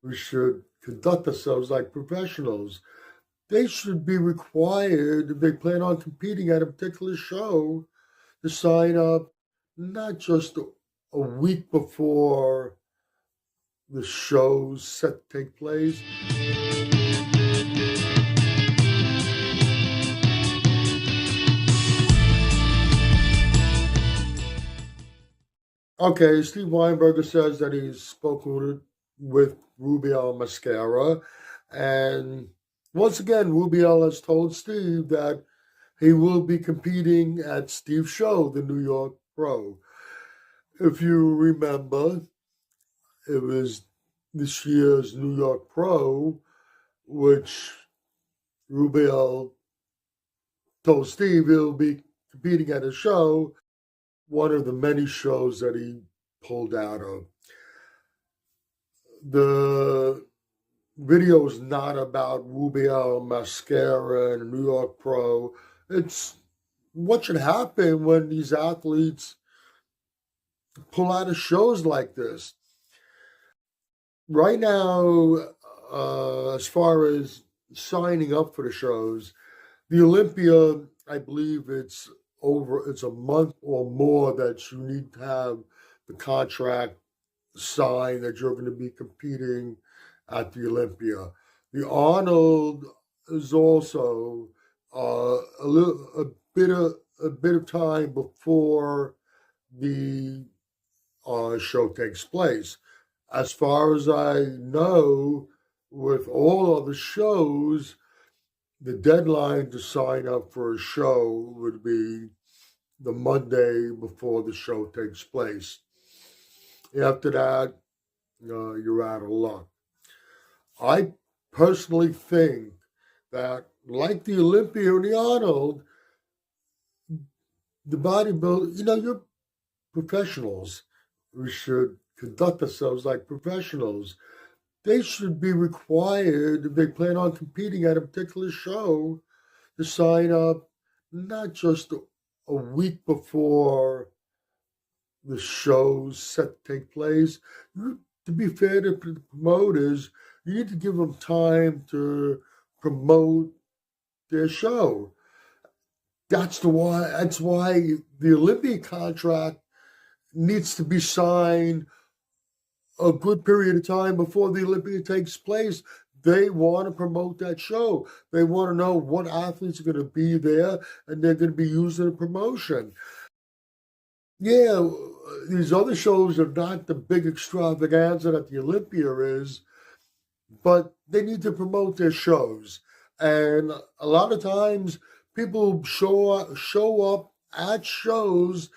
we should conduct ourselves like professionals. They should be required, if they plan on competing at a particular show, to sign up not just a week before the show's set to take place. Okay, Steve Weinberger says that he's spoken with Rubiel Mascara, and once again, Rubiel has told Steve that he will be competing at Steve's show, the New York Pro. If you remember, it was this year's New York Pro, which Rubiel told Steve he'll be competing at a show, one of the many shows that he pulled out of. The video is not about Rubiel Mascara and New York Pro. It's what should happen when these athletes pull out of shows like this. Right now, as far as signing up for the shows, the Olympia, I believe it's a month or more that you need to have the contract signed that you're going to be competing at the Olympia. The Arnold is also a bit of time before the show takes place. As far as I know, with all of the shows, the deadline to sign up for a show would be the Monday before the show takes place. After that, you're out of luck. I personally think that, like the Olympia and the Arnold, the bodybuilders, you're professionals. We should conduct ourselves like professionals. They should be required, if they plan on competing at a particular show, to sign up not just a week before the show's set to take place. To be fair to the promoters, you need to give them time to promote their show. That's why the Olympia contract needs to be signed a good period of time before the Olympia takes place. They want to promote that show. They want to know what athletes are going to be there, and they're going to be using a promotion. Yeah, these other shows are not the big extravaganza that the Olympia is, but they need to promote their shows. And a lot of times people show up at shows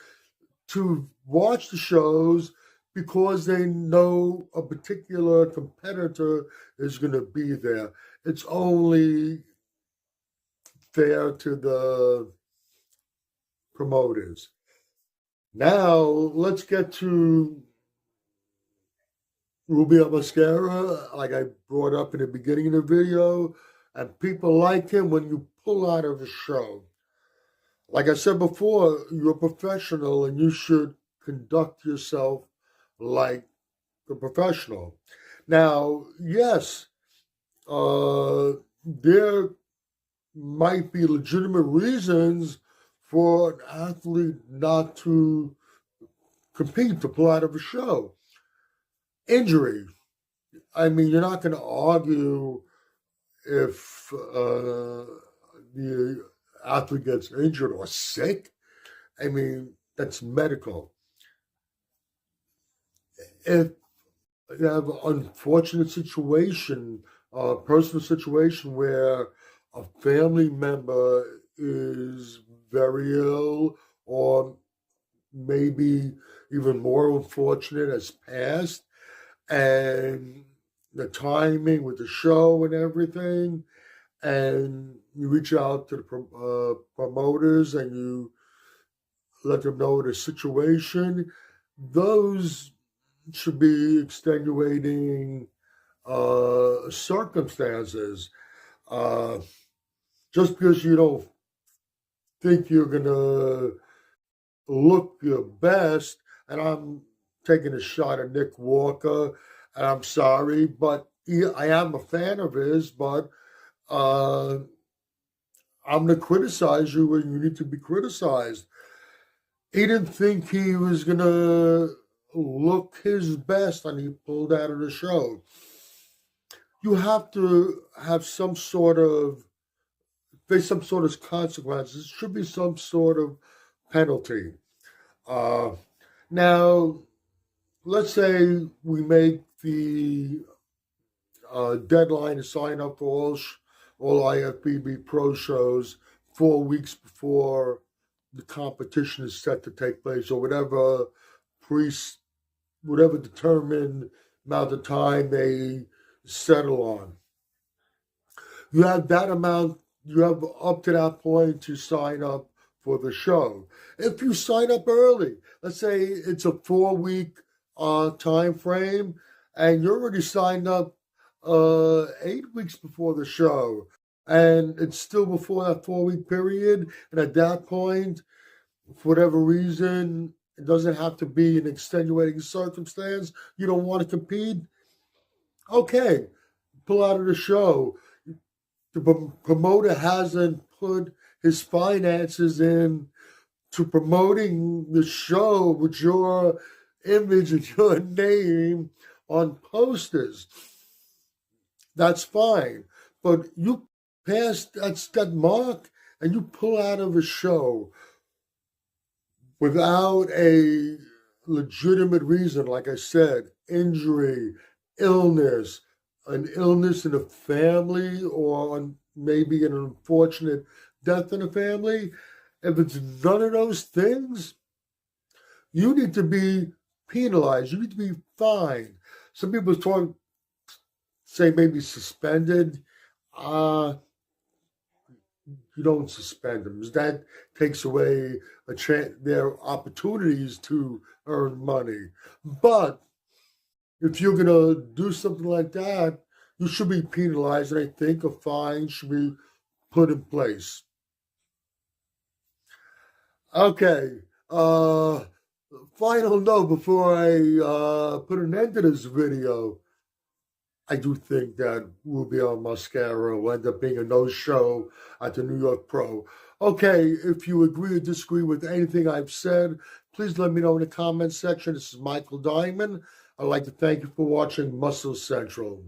to watch the shows because they know a particular competitor is going to be there. It's only fair to the promoters. Now, let's get to Rubiel Mascara, like I brought up in the beginning of the video, and people like him when you pull out of a show. Like I said before, you're a professional and you should conduct yourself like a professional. Now, yes, there might be legitimate reasons for an athlete not to compete, to pull out of a show. Injury. I mean, you're not going to argue if the athlete gets injured or sick. I mean, that's medical. If you have an unfortunate situation, a personal situation where a family member is very ill, or maybe even more unfortunate, has passed, and the timing with the show and everything, and you reach out to the promoters and you let them know the situation, those should be extenuating circumstances. Just because you don't think you're going to look your best, and I'm taking a shot at Nick Walker, and I'm sorry, but I am a fan of his, but uh, I'm going to criticize you when you need to be criticized. He didn't think he was going to look his best, and he pulled out of the show. You have to have some sort of face some sort of consequences. It should be some sort of penalty. Uh, Now, let's say we make the deadline to sign up for all IFBB Pro shows 4 weeks before the competition is set to take place, or whatever determined amount of time they settle on. You have that amount. You have up to that point to sign up for the show. If you sign up early, let's say it's a 4 week time frame, and you're already signed up 8 weeks before the show, and it's still before that 4 week period, and at that point, for whatever reason, it doesn't have to be an extenuating circumstance. You don't want to compete. Okay, pull out of the show. The promoter hasn't put his finances in to promoting the show with your image and your name on posters. That's fine. But you pass that mark and you pull out of a show without a legitimate reason, like I said, injury, illness, an illness in a family, or maybe an unfortunate death in a family. If it's none of those things, you need to be penalized. You need to be fined. Some people say maybe suspended. You don't suspend them. That takes away their opportunities to earn money. But if you're going to do something like that, you should be penalized, and I think a fine should be put in place. Okay. Final note before I put an end to this video. I do think that RUBIEL MOSQUERA will end up being a no-show at the New York Pro. Okay, if you agree or disagree with anything I've said, please let me know in the comments section. This is Michael Diamond. I'd like to thank you for watching Muscle Central.